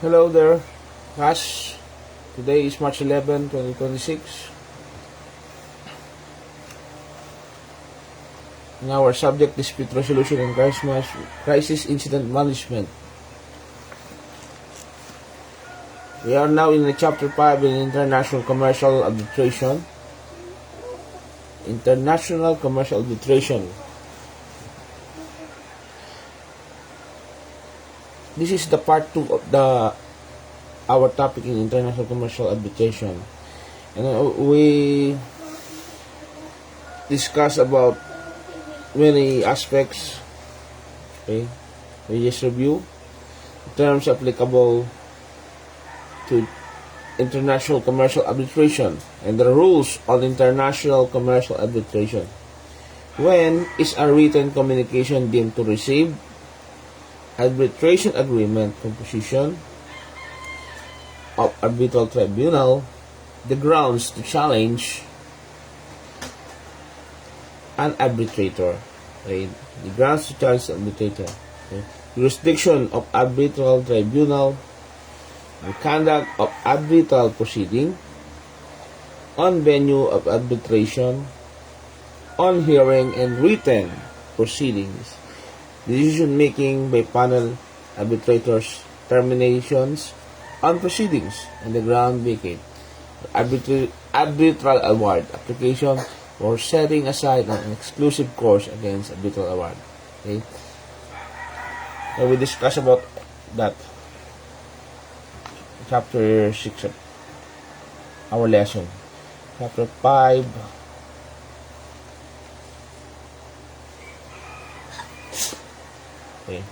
Hello there, class. Today is March 11, 2026. And our subject, dispute resolution and crisis incident management. We are now in the chapter 5 in international commercial arbitration. International commercial arbitration. This is the part 2 of our topic in international commercial arbitration, and we discuss about many aspects. Okay, we just review terms applicable to international commercial arbitration and the rules on international commercial arbitration. When is a written communication deemed to receive? Arbitration agreement composition of arbitral tribunal, the grounds to challenge an arbitrator. Okay? The grounds to challenge an arbitrator. Okay? Jurisdiction of arbitral tribunal, the conduct of arbitral proceeding, on venue of arbitration, on hearing and written proceedings, decision making by panel arbitrators, terminations on proceedings and the ground vacate, arbitral award application for setting aside an exclusive course against arbitral award. Okay, so we discuss about that chapter 6 of our lesson. Chapter 5, okay.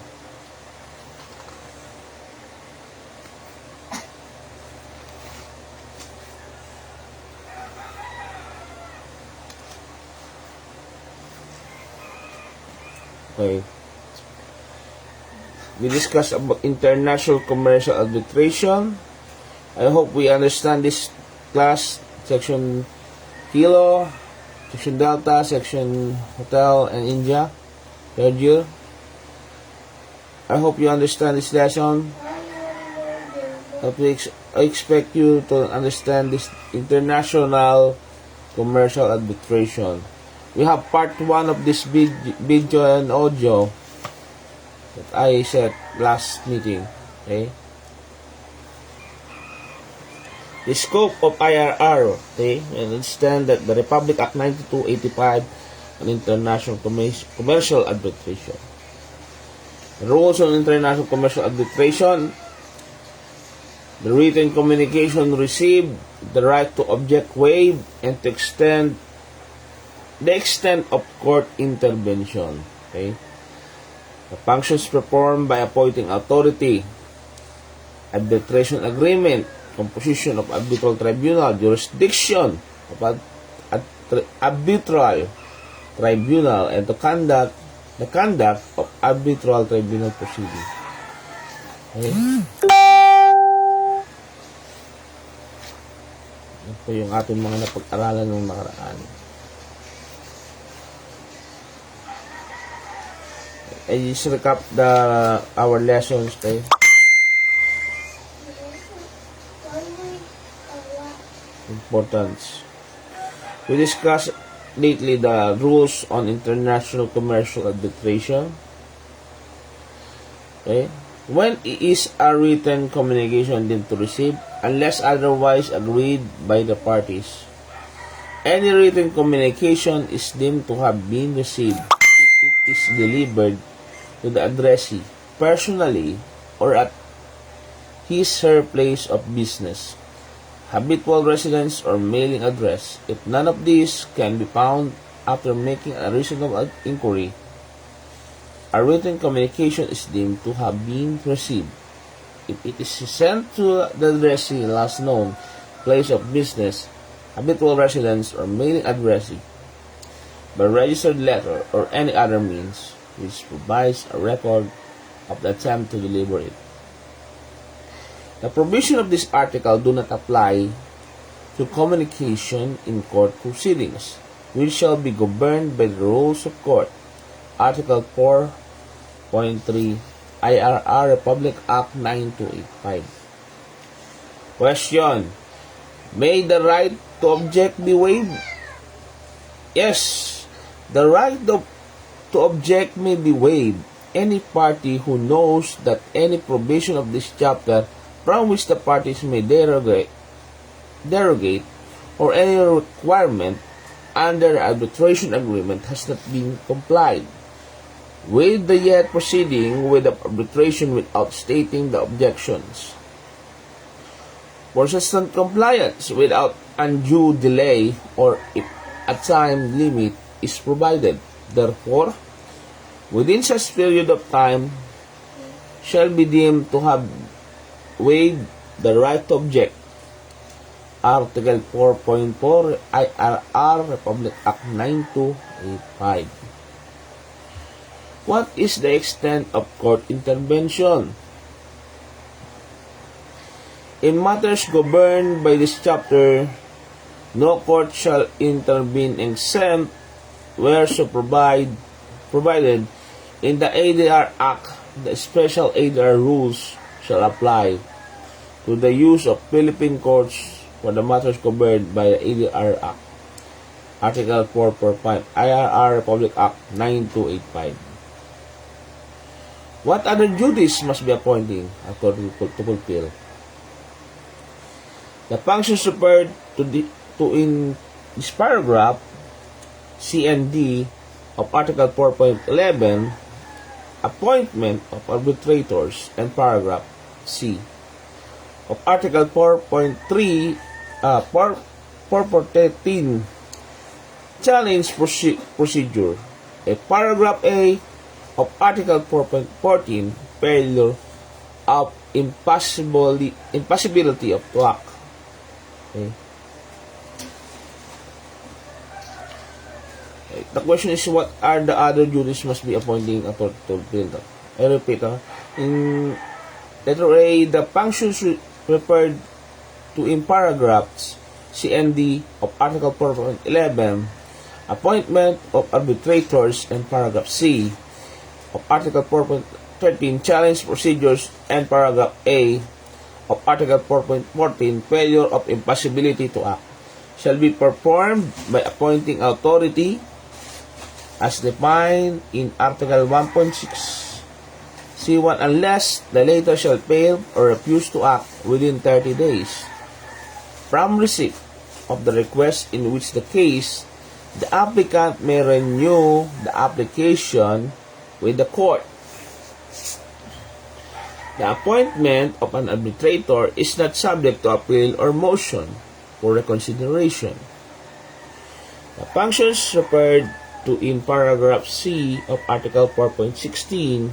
Okay. We discuss about international commercial arbitration. I hope we understand this class. Section Kilo, Section Delta, Section Hotel and India. Third year. I hope you understand this lesson. I expect you to understand this international commercial arbitration. We have part 1 of this video and audio that I said last meeting. Okay. The scope of IRR. Okay. We understand that the Republic Act 9285 on international commercial arbitration. The rules on international commercial arbitration. The written communication received, the right to object waived, and to extend the extent of court intervention. Okay. The functions performed by appointing authority, arbitration agreement, composition of arbitral tribunal, jurisdiction of arbitral tribunal, and the conduct of arbitral tribunal proceedings. Okay. Ito po yung ating mga napag-aralan ng nakaraan. I just recap our lessons. Okay. Importance. We discussed lately the rules on international commercial arbitration. Okay. When is a written communication deemed to receive? Unless otherwise agreed by the parties. Any written communication is deemed to have been received if it is delivered to the addressee personally or at his/her place of business, habitual residence, or mailing address. If none of these can be found after making a reasonable inquiry, a written communication is deemed to have been received. If it is sent to the addressee last known place of business, habitual residence, or mailing addressee by registered letter or any other means which provides a record of the attempt to deliver it. The provision of this article do not apply to communication in court proceedings, which shall be governed by the rules of court. Article 4.3 IRR Republic Act 9285. Question. May the right to object be waived? Yes, the right to object may be waived. Any party who knows that any provision of this chapter from which the parties may derogate or any requirement under the arbitration agreement has not been complied with the yet proceeding with the arbitration without stating the objections. Persistent compliance without undue delay or if a time limit is provided. Therefore, within such period of time shall be deemed to have waived the right to object. Article 4.4 IRR Republic Act 9285. What is the extent of court intervention? In matters governed by this chapter, no court shall intervene except where so provided in the ADR Act. The special ADR rules shall apply to the use of Philippine courts for the matters covered by the ADR Act. Article 445 IRR Republic Act 9285. What other duties must be appointed according to fulfill? The functions referred to in this paragraph C and D of Article 4.11, appointment of arbitrators, and paragraph C of Article 4.3, 4.13, challenge procedure, a paragraph A of Article 4.14, failure of impossibility of to act. Okay. The question is, what are the other duties must be appointing authority to fulfill? I repeat, in letter A, the functions referred to in paragraphs C and D of Article 4.11, appointment of arbitrators, and paragraph C of Article 4.13, challenge procedures, and paragraph A of Article 4.14, failure of impossibility to act, shall be performed by appointing authority as defined in Article 1.6 C1 unless the latter shall fail or refuse to act within 30 days from receipt of the request, in which the case the applicant may renew the application with the court. The appointment of an arbitrator is not subject to appeal or motion for reconsideration. The functions referred to in paragraph C of Article 4.16,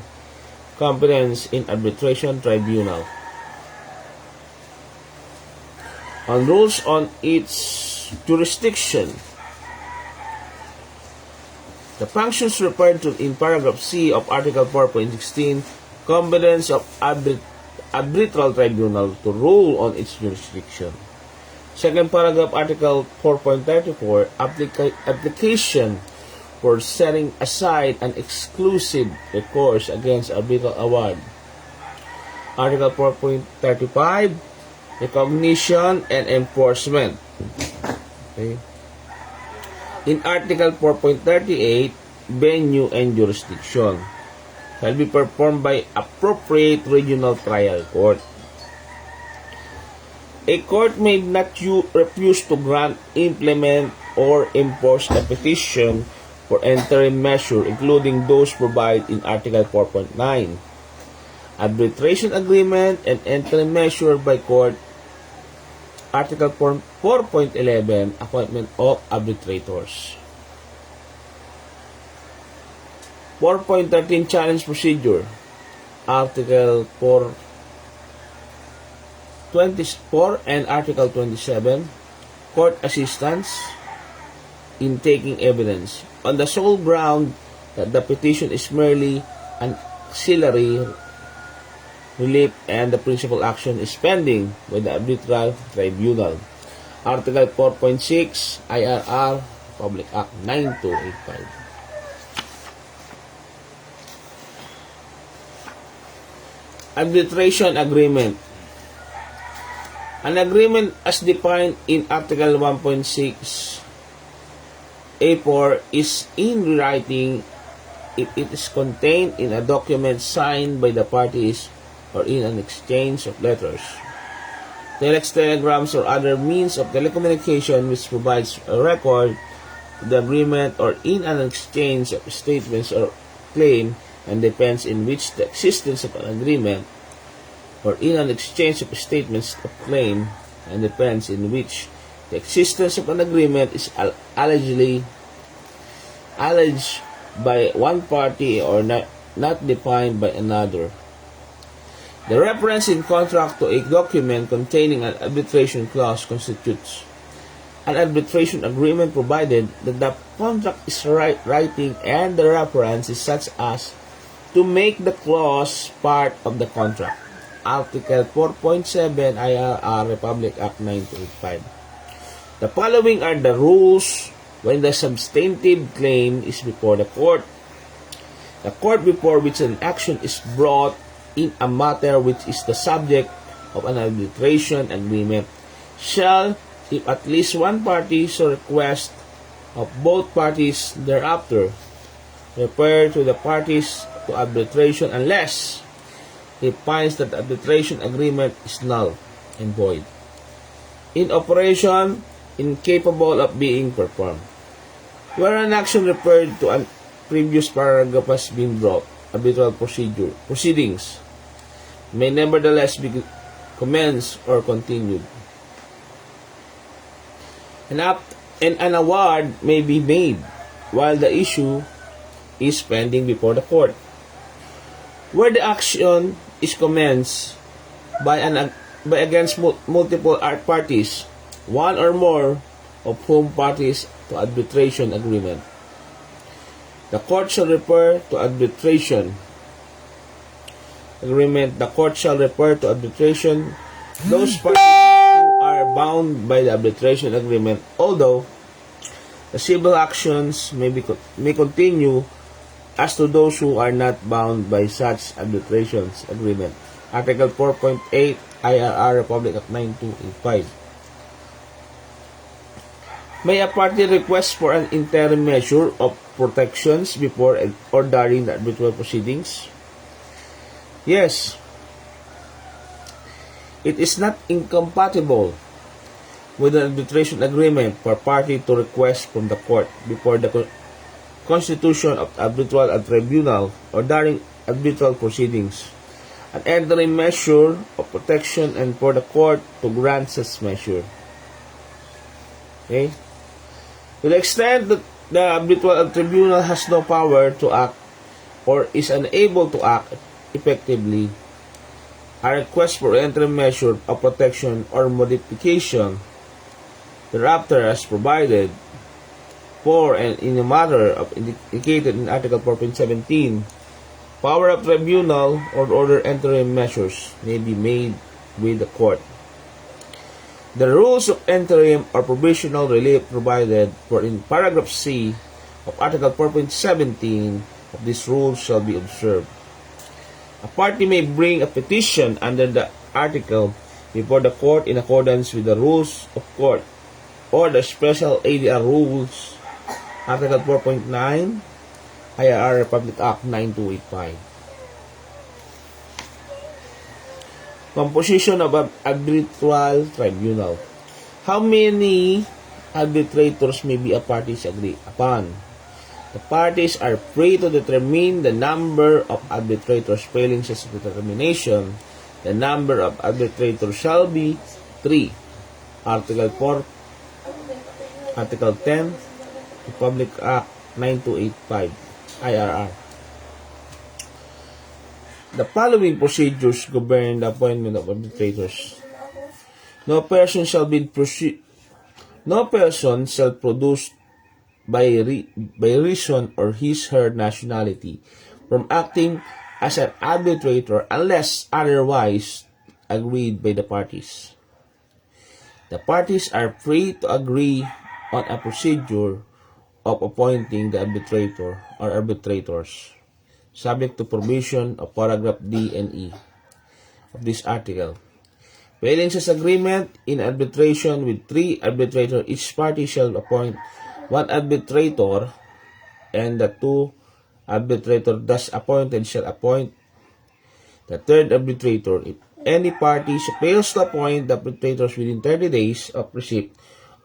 competence in arbitration tribunal, on rules on its jurisdiction. The functions referred to in paragraph C of Article 4.16, competence of arbitral tribunal to rule on its jurisdiction. Second paragraph, Article 4.34, application for setting aside an exclusive recourse against arbitral award. Article 4.35, recognition and enforcement. Okay. In Article 4.38, venue and jurisdiction shall be performed by appropriate regional trial court. A court may not refuse to grant, implement, or enforce a petition for interim measure, including those provided in Article 4.9. Arbitration agreement and interim measure by court. Article 4.11, appointment of arbitrators. 4.13, challenge procedure. Article 4.24 and Article 27, court assistance in taking evidence on the sole ground that the petition is merely an auxiliary relief and the principal action is pending with the arbitral tribunal. Article 4.6 IRR Public Act 9285. Arbitration agreement. An agreement as defined in Article 1.6 A4 is in writing if it is contained in a document signed by the parties or in an exchange of letters, telex, telegrams, or other means of telecommunication which provides a record of the agreement, or in an exchange of statements or claim and depends in which the existence of an agreement, or in an exchange of statements of claim and depends in which the existence of an agreement is alleged by one party or not defined by another. The reference in contract to a document containing an arbitration clause constitutes an arbitration agreement, provided that the contract is writing and the reference is such as to make the clause part of the contract. Article 4.7 IRR Republic Act 9285. The following are the rules when the substantive claim is before the court. The court before which an action is brought in a matter which is the subject of an arbitration agreement shall, if at least one party so request of both parties thereafter, refer to the parties to arbitration unless it finds that the arbitration agreement is null and void, in operation, incapable of being performed. Where an action referred to a previous paragraph has been brought, arbitral proceedings may nevertheless be commenced or continued. And an award may be made while the issue is pending before the court. Where the action is commenced by against multiple parties, one or more of whom parties to arbitration agreement, the court shall refer to arbitration agreement. The court shall refer to arbitration those parties who are bound by the arbitration agreement, although the civil actions may continue as to those who are not bound by such arbitrations agreement. Article 4.8 IRR Republic Act 9285. May a party request for an interim measure of protections before or during the arbitral proceedings? Yes. It is not incompatible with an arbitration agreement for a party to request from the court before the constitution of arbitral tribunal or during arbitral proceedings an interim measure of protection and for the court to grant such measure. Okay? To the extent that the arbitral tribunal has no power to act or is unable to act effectively, a request for interim measure of protection or modification thereafter as provided for and in a matter of indicated in Article 4.17, power of tribunal or order interim measures may be made with the court. The rules of interim or provisional relief provided for in paragraph C of Article 4.17 of this rule shall be observed. A party may bring a petition under the article before the court in accordance with the rules of court or the special ADR rules, Article 4.9, IRR Republic Act 9285. Composition of an arbitral tribunal. How many arbitrators may be a parties agree upon? The parties are free to determine the number of arbitrators. Failing such determination, the number of arbitrators shall be 3. Article 4, Article 10, Republic Act 9285, IRR. The following procedures govern the appointment of arbitrators. No person shall produce by reason or his/her nationality from acting as an arbitrator unless otherwise agreed by the parties. The parties are free to agree on a procedure of appointing the arbitrator or arbitrators, subject to provision of paragraph D and E. of this article. Failing such agreement in arbitration with 3 arbitrators, each party shall appoint 1 arbitrator, and the 2 arbitrators thus appointed shall appoint the 3rd arbitrator. If any party fails to appoint the arbitrators within 30 days of receipt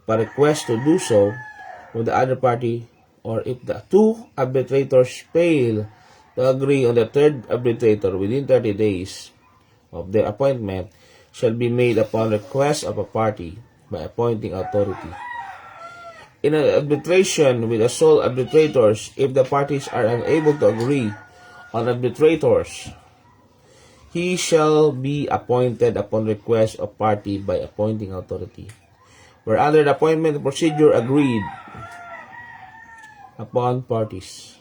of a request to do so from the other party, or if the 2 arbitrators fail to agree on the 3rd arbitrator within 30 days of their appointment, shall be made upon request of a party by appointing authority. In an arbitration with a sole arbitrators, if the parties are unable to agree on arbitrators, he shall be appointed upon request of party by appointing authority. Where under the appointment procedure agreed upon parties,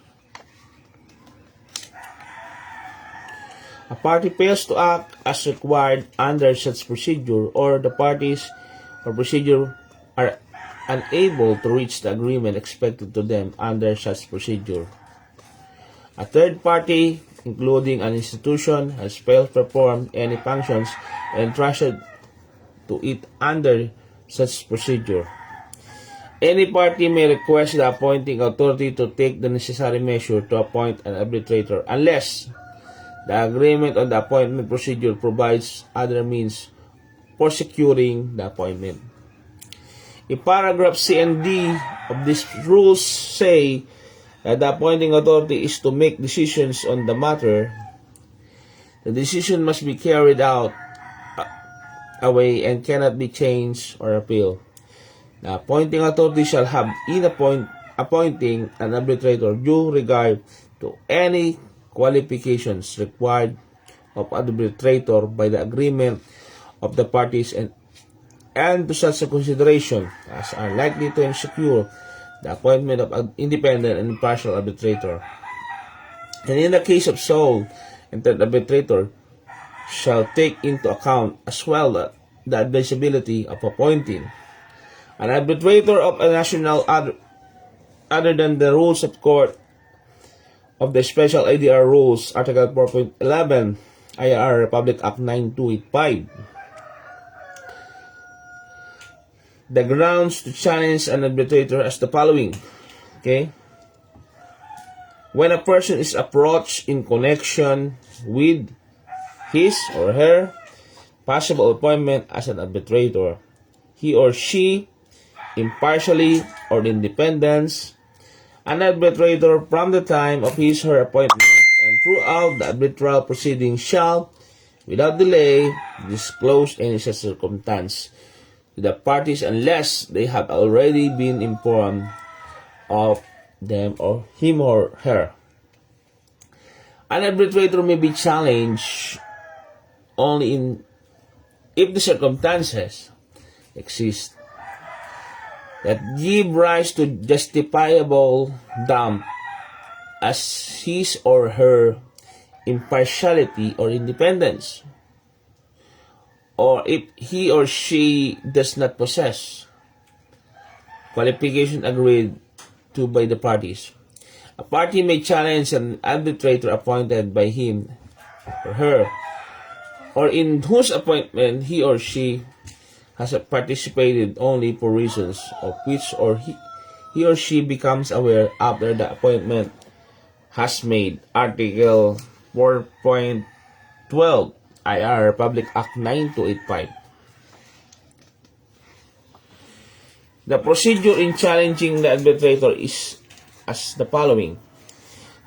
a party fails to act as required under such procedure, or the parties or procedure are unable to reach the agreement expected to them under such procedure. A third party, including an institution, has failed to perform any functions entrusted to it under such procedure. Any party may request the appointing authority to take the necessary measure to appoint an arbitrator unless the agreement on the appointment procedure provides other means for securing the appointment. If paragraph C and D of these rules say that the appointing authority is to make decisions on the matter, the decision must be carried out away and cannot be changed or appealed. The appointing authority shall have in appointing an arbitrator due regard to any qualifications required of arbitrator by the agreement of the parties, and to such a consideration as are likely to ensure the appointment of an independent and impartial arbitrator. And in the case of sole and third arbitrator, shall take into account as well the advisability of appointing an arbitrator of a national other than the rules of court of the Special IDR Rules, Article 4.11, IR Republic Act 9285. The grounds to challenge an arbitrator as the following. Okay? When a person is approached in connection with his or her possible appointment as an arbitrator, he or she, impartially or independence, an arbitrator from the time of his or her appointment and throughout the arbitral proceedings shall, without delay, disclose any such circumstance to the parties unless they have already been informed of them or him or her. An arbitrator may be challenged only if the circumstances exist that give rise to justifiable doubt as his or her impartiality or independence, or if he or she does not possess qualification agreed to by the parties. A party may challenge an arbitrator appointed by him or her, or in whose appointment he or she has participated only for reasons of which he or she becomes aware after the appointment has made. Article 4.12 IR Republic Act 9285. The procedure in challenging the arbitrator is as the following.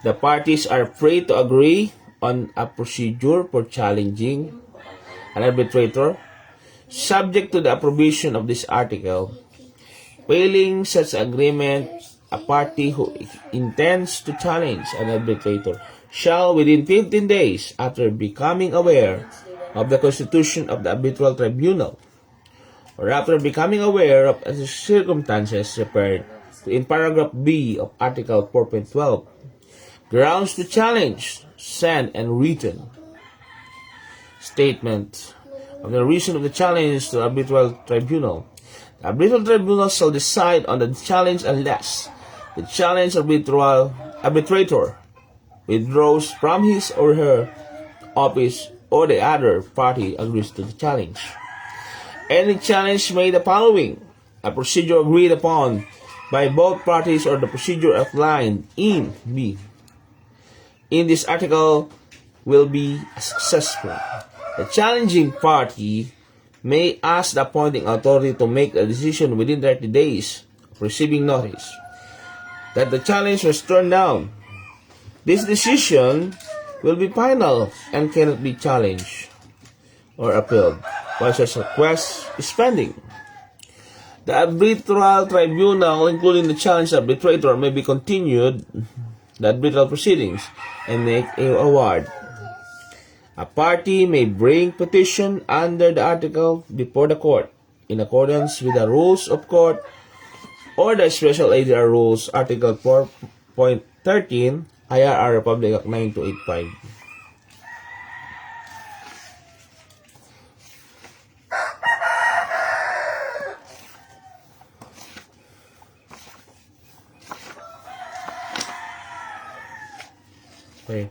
The parties are free to agree on a procedure for challenging an arbitrator, subject to the approbation of this article. Failing such agreement, a party who intends to challenge an arbitrator shall, within 15 days after becoming aware of the constitution of the arbitral tribunal, or after becoming aware of the circumstances referred to in paragraph B of Article 4.12, grounds to challenge, send and written statement of the reason of the challenge to the arbitral tribunal. The arbitral tribunal shall decide on the challenge unless the challenge arbitrator withdraws from his or her office or the other party agrees to the challenge. Any challenge made the following: a procedure agreed upon by both parties or the procedure outlined in B in this article will be successful. The challenging party may ask the appointing authority to make a decision within 30 days of receiving notice that the challenge was turned down. This decision will be final and cannot be challenged or appealed while such request is pending. The arbitral tribunal, including the challenge arbitrator, may be continued the arbitral proceedings and make an award. A party may bring petition under the article before the court in accordance with the rules of court or the special ADR rules, Article 4.13, IRR Republic Act 9285. Okay.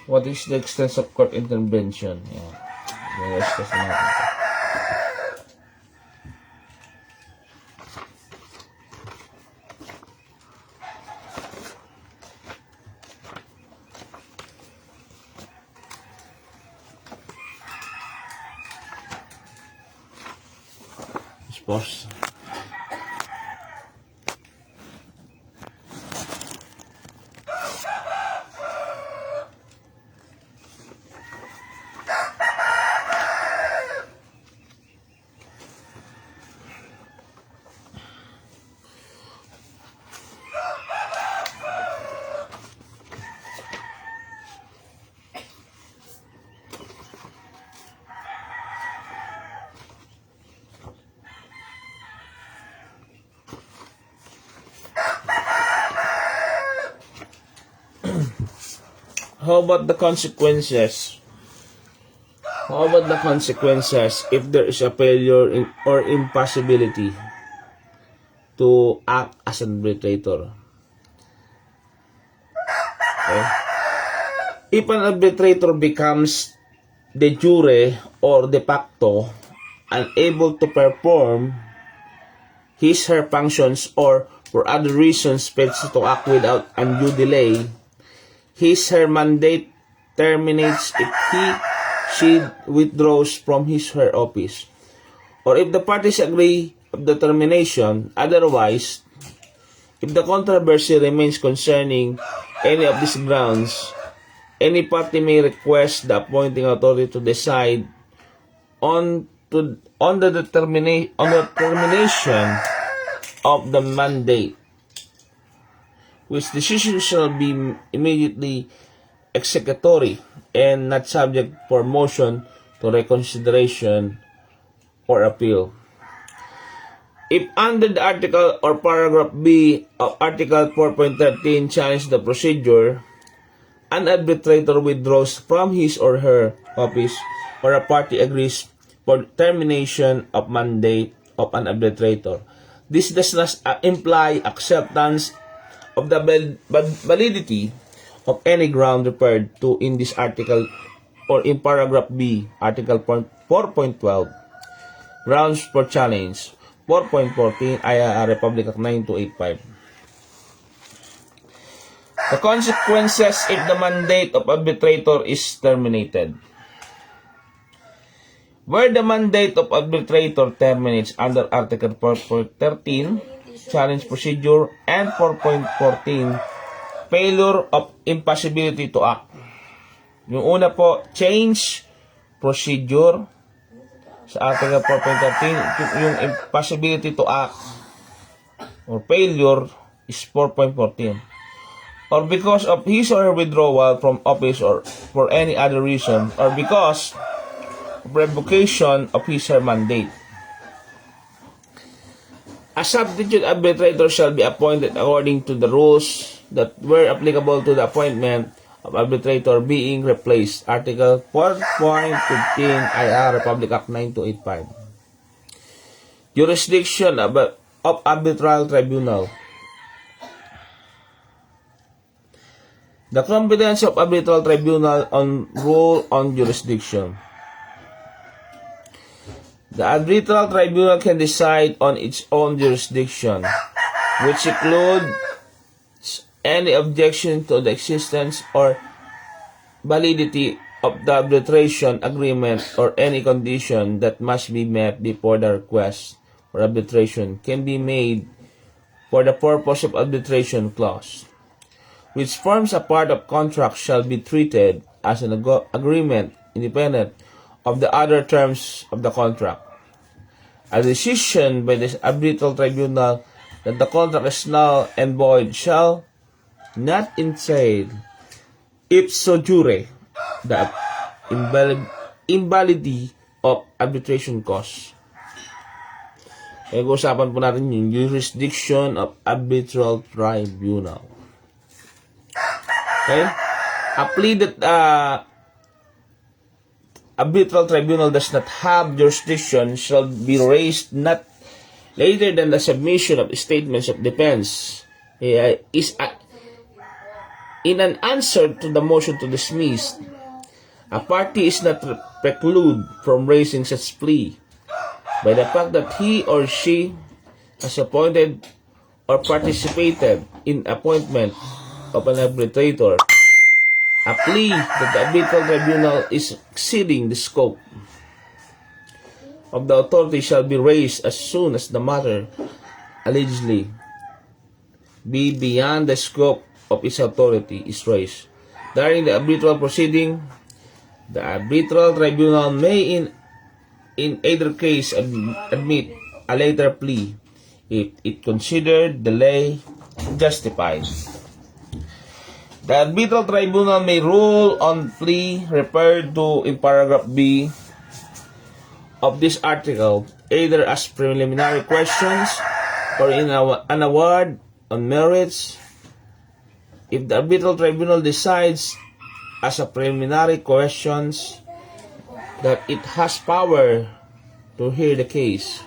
What is the extent of court intervention? Yeah. Discuss natin. Pause. How about the consequences? How about the consequences if there is a failure or impossibility to act as an arbitrator? Okay. If an arbitrator becomes de jure or de facto unable to perform his/her functions or for other reasons fails to act without undue delay, his/her mandate terminates if she withdraws from his/her office, or if the parties agree of the termination. Otherwise, if the controversy remains concerning any of these grounds, any party may request the appointing authority to decide on the termination of the mandate, which decision shall be immediately executory and not subject for motion to reconsideration or appeal. If under the article or paragraph B of Article 4.13 challenge the procedure, an arbitrator withdraws from his or her office or a party agrees for termination of mandate of an arbitrator, this does not imply acceptance of the validity of any ground referred to in this article or in paragraph B, Article 4.12, grounds for challenge, 4.14, IRR Republic Act 9285. The consequences if the mandate of arbitrator is terminated. Where the mandate of arbitrator terminates under Article 4.13, challenge procedure, and 4.14, failure of impossibility to act. Yung una po, change procedure sa Article 4.13, yung impossibility to act or failure is 4.14. Or because of his or her withdrawal from office or for any other reason, or because of revocation of his or her mandate. A substitute arbitrator shall be appointed according to the rules that were applicable to the appointment of arbitrator being replaced. Article 4.15 IR Republic Act 9285. Jurisdiction of arbitral tribunal. The competence of arbitral tribunal on rule on jurisdiction. The arbitral tribunal can decide on its own jurisdiction, which includes any objection to the existence or validity of the arbitration agreement or any condition that must be met before the request for arbitration can be made for the purpose of arbitration clause, which forms a part of contract shall be treated as an agreement independent of the other terms of the contract. A decision by the arbitral tribunal that the contract is null and void shall not entail ipso jure the invalidity of arbitration clause. Pag-uusapan po natin yung jurisdiction of arbitral tribunal. Okay? A plea that arbitral tribunal does not have jurisdiction shall be raised not later than the submission of statements of defense in an answer to the motion to dismiss. A party is not precluded from raising such plea by the fact that he or she has appointed or participated in appointment of an arbitrator. A plea that the arbitral tribunal is exceeding the scope of the authority shall be raised as soon as the matter allegedly be beyond the scope of its authority is raised. During the arbitral proceeding, the arbitral tribunal may in either case admit a later plea if it considered delay justified. The arbitral tribunal may rule on plea referred to in paragraph B of this article either as preliminary questions or in an award on merits. If the arbitral tribunal decides as a preliminary questions that it has power to hear the case,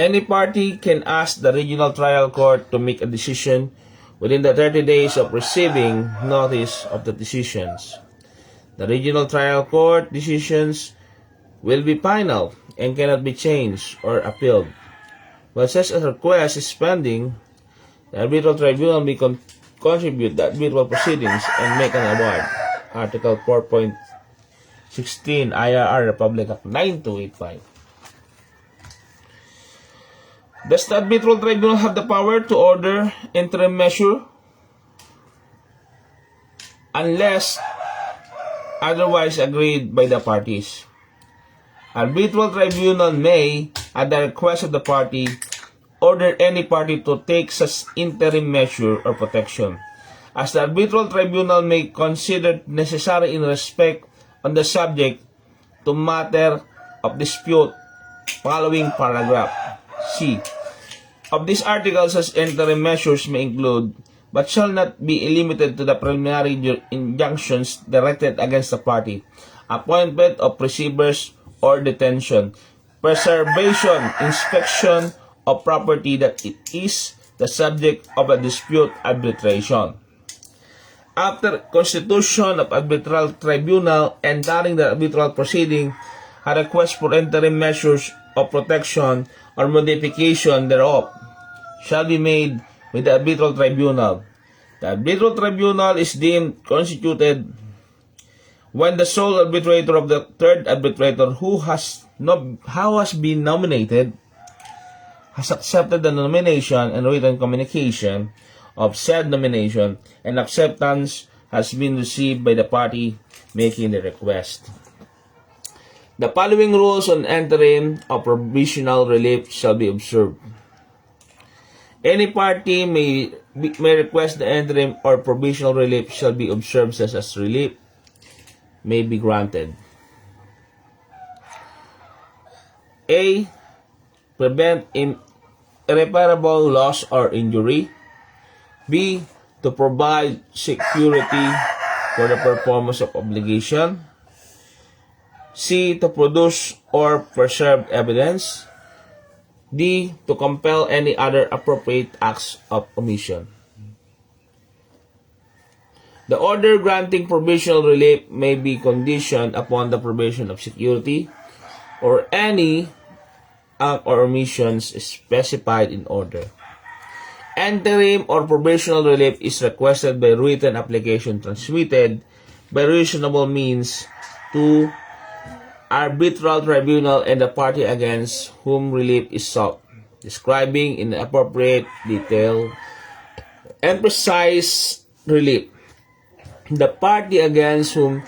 any party can ask the regional trial court to make a decision within the 30 days of receiving notice of the decisions. The regional trial court decisions will be final and cannot be changed or appealed. While such a request is pending, the arbitral tribunal may contribute the arbitral proceedings and make an award. Article 4.16 IRR Republic Act 9285. Does the arbitral tribunal have the power to order interim measure unless otherwise agreed by the parties? Arbitral tribunal may, at the request of the party, order any party to take such interim measure or protection, as the arbitral tribunal may consider necessary in respect on the subject to matter of dispute following paragraph C. Of this article, such interim measures may include, but shall not be limited to the preliminary injunctions directed against the party, appointment of receivers or detention, preservation, inspection of property that it is the subject of a dispute arbitration. After constitution of arbitral tribunal and during the arbitral proceeding, a request for interim measures of protection or modification thereof shall be made with the arbitral tribunal. The arbitral tribunal is deemed constituted when the sole arbitrator of the third arbitrator who has been nominated has accepted the nomination and written communication of said nomination, and acceptance has been received by the party making the request. The following rules on interim or provisional relief shall be observed. Any party may request the interim or provisional relief shall be observed such as relief may be granted. A. Prevent irreparable loss or injury. B. To provide security for the performance of obligation. C. To produce or preserve evidence. D. To compel any other appropriate acts of omission. The order granting provisional relief may be conditioned upon the provision of security or any act or omissions specified in order. Interim or provisional relief is requested by written application transmitted by reasonable means to arbitral tribunal and the party against whom relief is sought, describing in appropriate detail and precise relief, the party against whom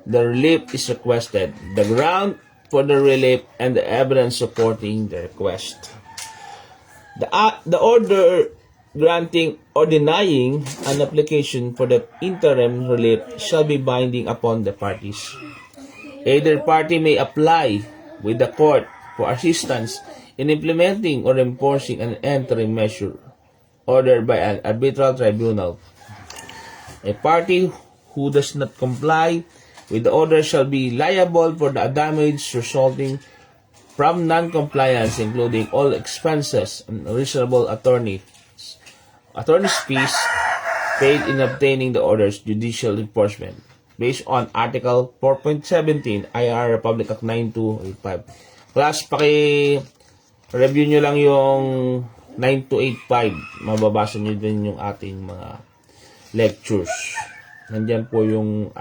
the relief is requested, the ground for the relief, and the evidence supporting the request. The order granting or denying an application for the interim relief shall be binding upon the parties. Either party may apply with the court for assistance in implementing or enforcing an interim measure ordered by an arbitral tribunal. A party who does not comply with the order shall be liable for the damage resulting from non-compliance, including all expenses and reasonable attorney's fees paid in obtaining the order's judicial enforcement, based on Article 4.17 IR Republic Act 9285. Class, paki-review nyo lang yung 9285. Mababasa nyo din yung ating mga lectures. Nandyan po yung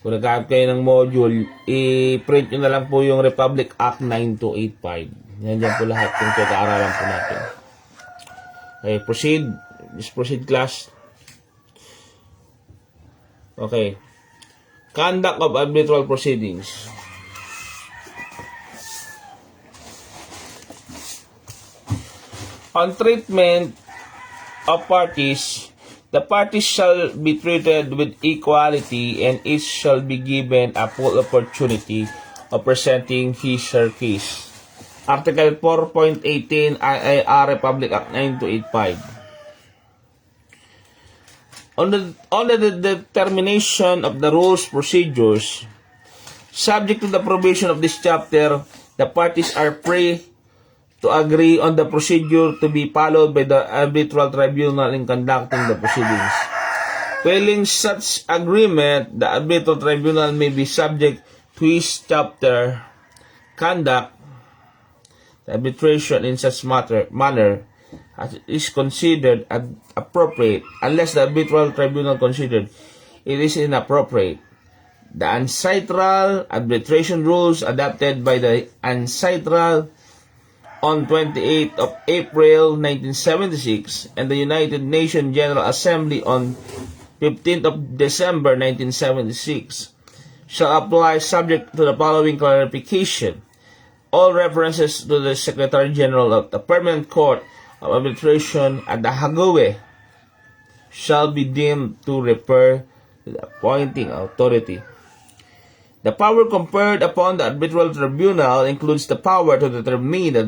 kung nagkakat kayo ng module, i-print nyo na lang po yung Republic Act 9285. Nandyan po lahat yung pag-aaralan po natin. Okay, proceed. Just proceed, class. Okay. Conduct of arbitral proceedings. On treatment of parties, the parties shall be treated with equality and each shall be given a full opportunity of presenting his or her case. Article 4.18 IIR Republic Act 9285. On the determination of the rules procedures, subject to the provision of this chapter, the parties are free to agree on the procedure to be followed by the arbitral tribunal in conducting the proceedings. Failing such agreement, the arbitral tribunal may be subject to his chapter conduct the arbitration in such manner as is considered appropriate, unless the arbitral tribunal considered it is inappropriate. The ancestral arbitration rules adopted by the ancestral on 28th of April 1976 and the United Nations General Assembly on 15th of December 1976 shall apply subject to the following clarification. All references to the Secretary General of the Permanent Court of Arbitration at the Hague shall be deemed to refer to the appointing authority. The power conferred upon the arbitral tribunal includes the power to determine the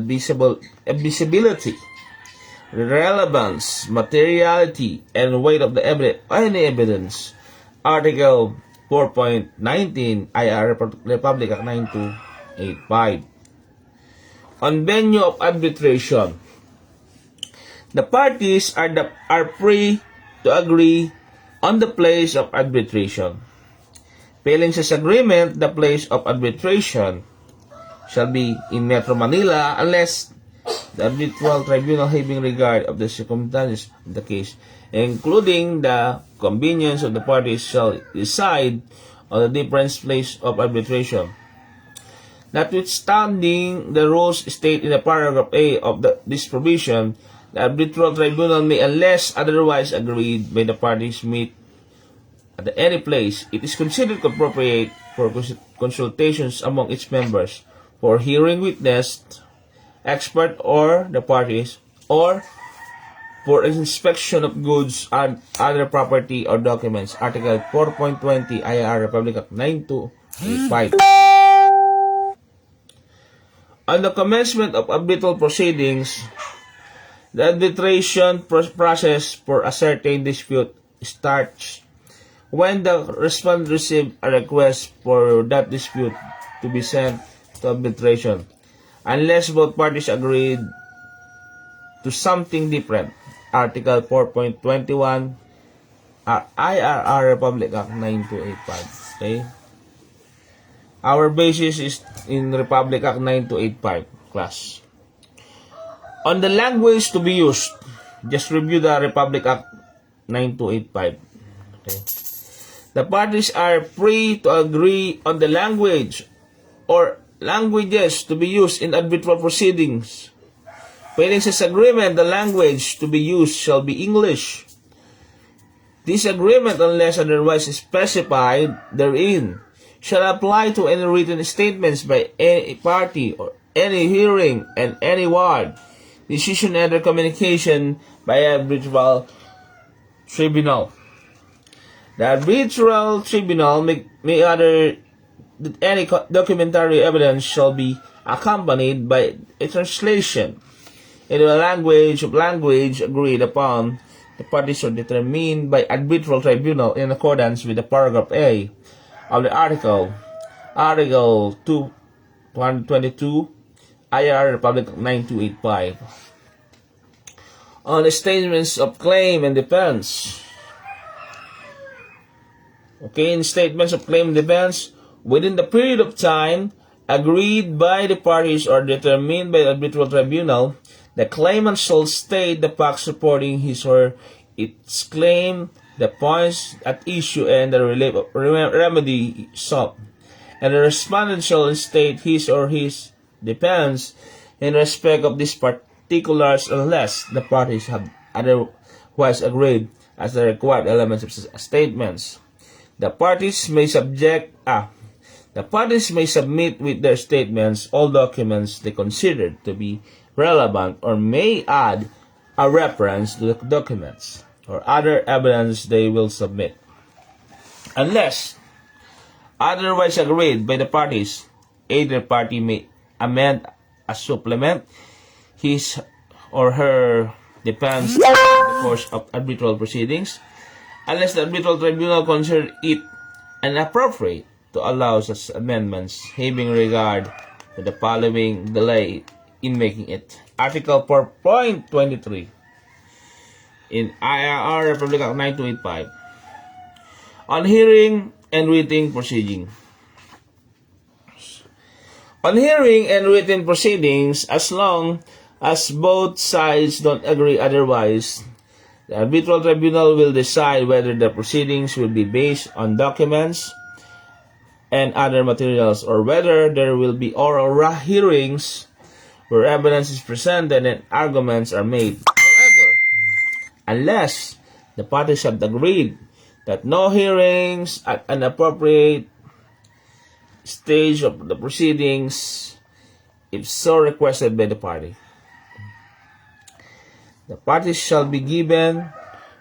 admissibility, relevance, materiality, and weight of the any evidence. Article 4.19 IR Republic Act 9285. On venue of arbitration, the parties are free to agree on the place of arbitration. Failing such agreement, the place of arbitration shall be in Metro Manila unless the arbitral tribunal, having regard of the circumstances of the case, including the convenience of the parties, shall decide on the different place of arbitration. Notwithstanding the rules stated in the paragraph A of this provision, the arbitral tribunal may, unless otherwise agreed by the parties, meet at any place it is considered appropriate for consultations among its members, for hearing witness, expert, or the parties, or for inspection of goods and other property or documents. Article 4.20 IR Republic Act 9285. On the commencement of arbitral proceedings, the arbitration process for a certain dispute starts when the respondent receives a request for that dispute to be sent to arbitration. unless both parties agreed to something different. Article 4.21 IRR Republic Act 9285. Okay? Our basis is in Republic Act 9285 class. On the language to be used, just review the Republic Act 9285. Okay. The parties are free to agree on the language or languages to be used in arbitral proceedings. Failing such agreement, the language to be used shall be English. This agreement, unless otherwise specified therein, shall apply to any written statements by any party or any hearing and any word, decision and other communication by arbitral tribunal. The arbitral tribunal may order that any documentary evidence shall be accompanied by a translation into a language agreed upon the parties are determined by arbitral tribunal in accordance with the paragraph A of the Article 222 IR Republic 9285. On the statements of claim and defense. Okay, in statements of claim and defense, within the period of time agreed by the parties or determined by the arbitral tribunal, the claimant shall state the facts supporting his or its claim, the points at issue, and the remedy sought. And the respondent shall state his or his defense in respect of these particulars unless the parties have otherwise agreed as the required elements of statements. The parties may submit with their statements all documents they consider to be relevant or may add a reference to the documents or other evidence they will submit. Unless otherwise agreed by the parties, either party may amend or supplement his or her defense in the course of arbitral proceedings, unless the arbitral tribunal consider it inappropriate to allow such amendments, having regard to the following delay in making it. Article 4.23 in IRR Republic Act 9285 on hearing and written proceeding. On hearing and written proceedings, as long as both sides don't agree otherwise, the arbitral tribunal will decide whether the proceedings will be based on documents and other materials or whether there will be oral hearings where evidence is presented and arguments are made. However, unless the parties have agreed that no hearings at an appropriate stage of the proceedings, if so requested by the party, the parties shall be given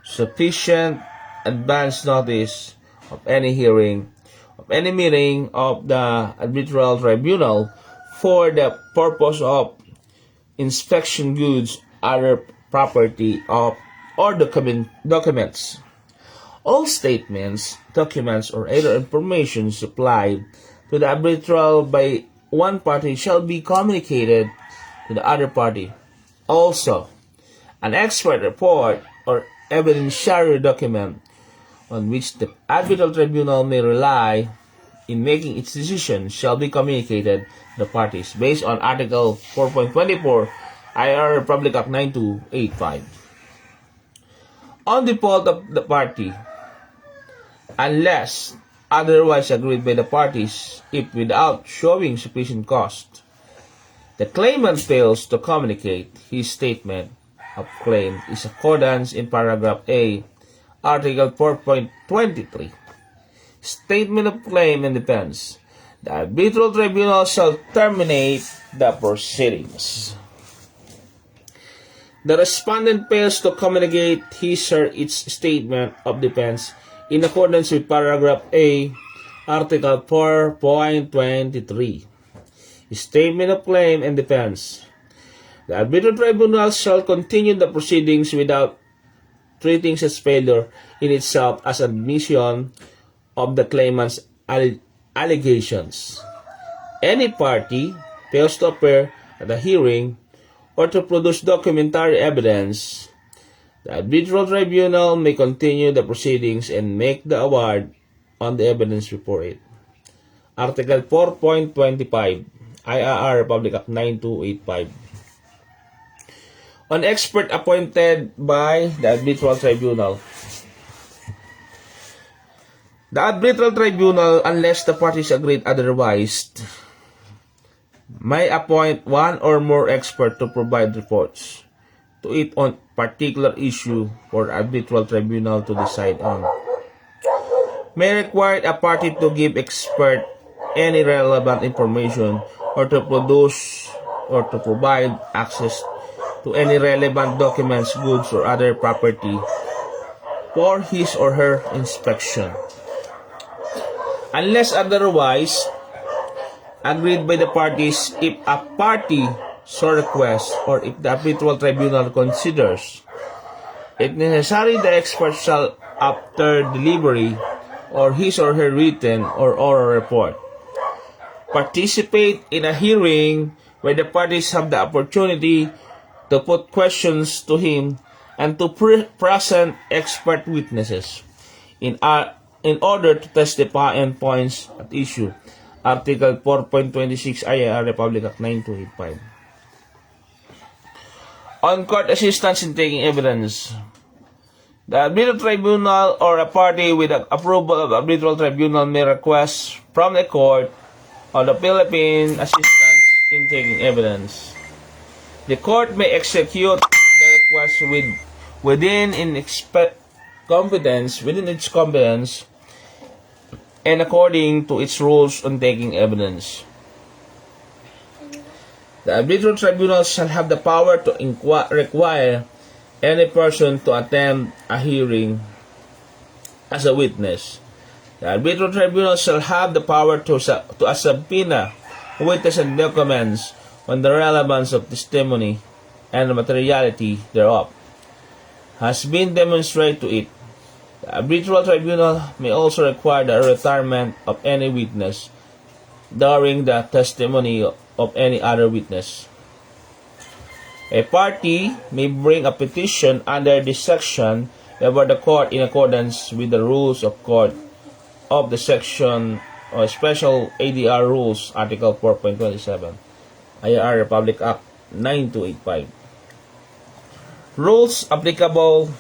sufficient advance notice of any hearing, of any meeting of the arbitral tribunal for the purpose of inspection goods, other property of or documents. All statements, documents, or other information supplied to the arbitral by one party shall be communicated to the other party. Also, an expert report or evidentiary document on which the arbitral tribunal may rely in making its decision shall be communicated to the parties based on Article 4.24 IR Republic Act 9285. On default of the party, unless otherwise agreed by the parties, if without showing sufficient cost, the claimant fails to communicate his statement of claim is accordance in paragraph A, Article 4.23, Statement of Claim and Defense, the arbitral tribunal shall terminate the proceedings. The respondent fails to communicate his or its statement of defense in accordance with paragraph A, Article 4.23, Statement of Claim and Defense. The arbitral tribunal shall continue the proceedings without treating such failure in itself as admission of the claimant's allegations. Any party fails to appear at a hearing or to produce documentary evidence, the arbitral tribunal may continue the proceedings and make the award on the evidence before it. Article 4.25 IRR Republic Act 9285. On expert appointed by the arbitral tribunal. The arbitral tribunal, unless the parties agreed otherwise, may appoint one or more expert to provide reports to it on particular issue for arbitral tribunal to decide on. May require a party to give expert any relevant information or to produce or to provide access to any relevant documents, goods, or other property for his or her inspection. Unless otherwise agreed by the parties, if a party so requests or if the arbitral tribunal considers it necessary, the expert shall, after delivery or his or her written or oral report, participate in a hearing where the parties have the opportunity to put questions to him and to present expert witnesses in order to testify on points at issue. Article 4.26 IAR Republic Act 9285. On court assistance in taking evidence. The arbitral tribunal or a party with the approval of arbitral tribunal may request from the court of the Philippines assistance in taking evidence. The court may execute the request within its competence and according to its rules on taking evidence. The arbitral tribunal shall have the power to require any person to attend a hearing as a witness. The arbitral tribunal shall have the power to subpoena witnesses and documents on the relevance of testimony and the materiality thereof has been demonstrated to it. The arbitral tribunal may also require the retirement of any witness during the testimony of any other witness. A party may bring a petition under this section before the court in accordance with the rules of court of the section or special ADR rules, Article 4.27. IR Republic Act 9285. Rules applicable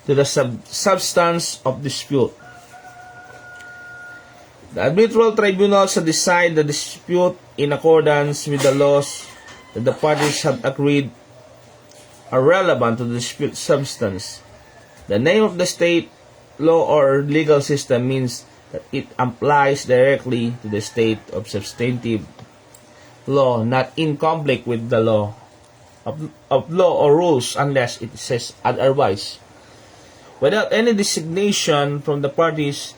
to the substance of dispute. The arbitral tribunal shall decide the dispute in accordance with the laws that the parties have agreed are relevant to the dispute substance. The name of the state law or legal system means that it applies directly to the state of substantive law, not in conflict with the law of law or rules unless it says otherwise. Without any designation from the parties,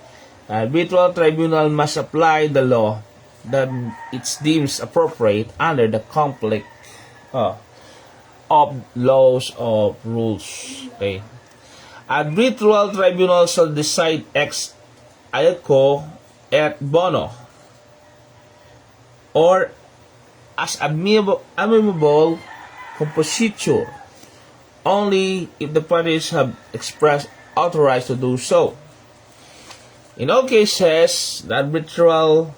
arbitral tribunal must apply the law that it deems appropriate under the conflict of laws of rules. Okay. Arbitral tribunal shall decide ex aequo et bono or as amiable compositure only if the parties have expressed authorized to do so. In all cases, the arbitral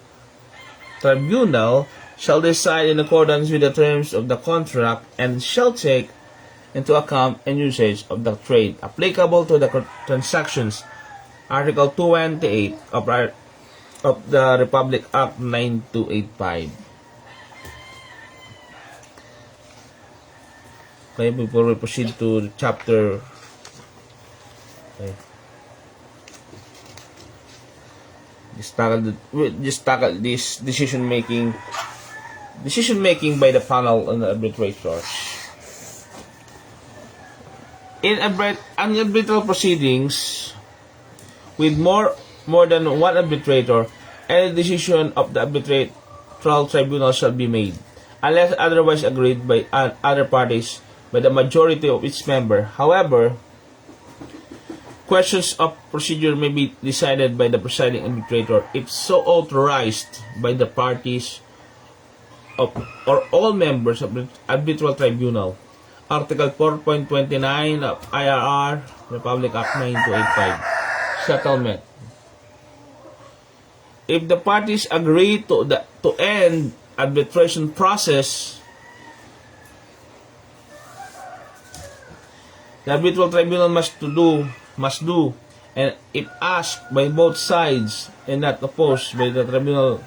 tribunal shall decide in accordance with the terms of the contract and shall take into account and usage of the trade applicable to the transactions. Article 28 of the Republic Act 9285. Okay, before we proceed to the chapter, okay, just tackle this decision making by the panel on the arbitrators. In arbitral proceedings with more than one arbitrator, any decision of the arbitral tribunal shall be made, unless otherwise agreed by other parties by the majority of its member. However, questions of procedure may be decided by the presiding arbitrator if so authorized by the parties of or all members of the Arbitral Tribunal. Article 4.29 of IRR, Republic Act 9285. Settlement. If the parties agree to end arbitration process, the arbitral tribunal must do, and if asked by both sides and not opposed by the tribunal,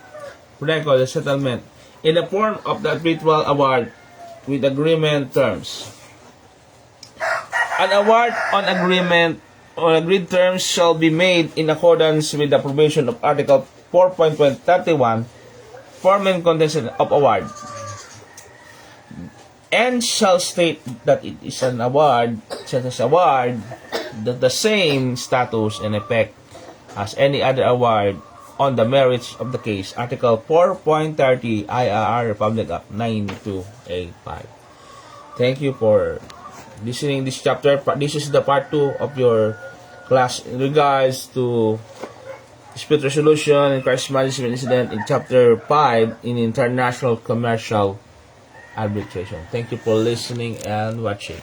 record the settlement in the form of the arbitral award with agreement terms. An award on agreement or agreed terms shall be made in accordance with the provision of Article 4.31, form and contents of award, and shall state that it is an award, such as award, that the same status and effect as any other award on the merits of the case. Article 4.30 IRR Republic Act 9285. Thank you for listening this chapter. This is the part 2 of your class in regards to dispute resolution and crisis management incident in chapter 5 in international commercial arbitration. Thank you for listening and watching.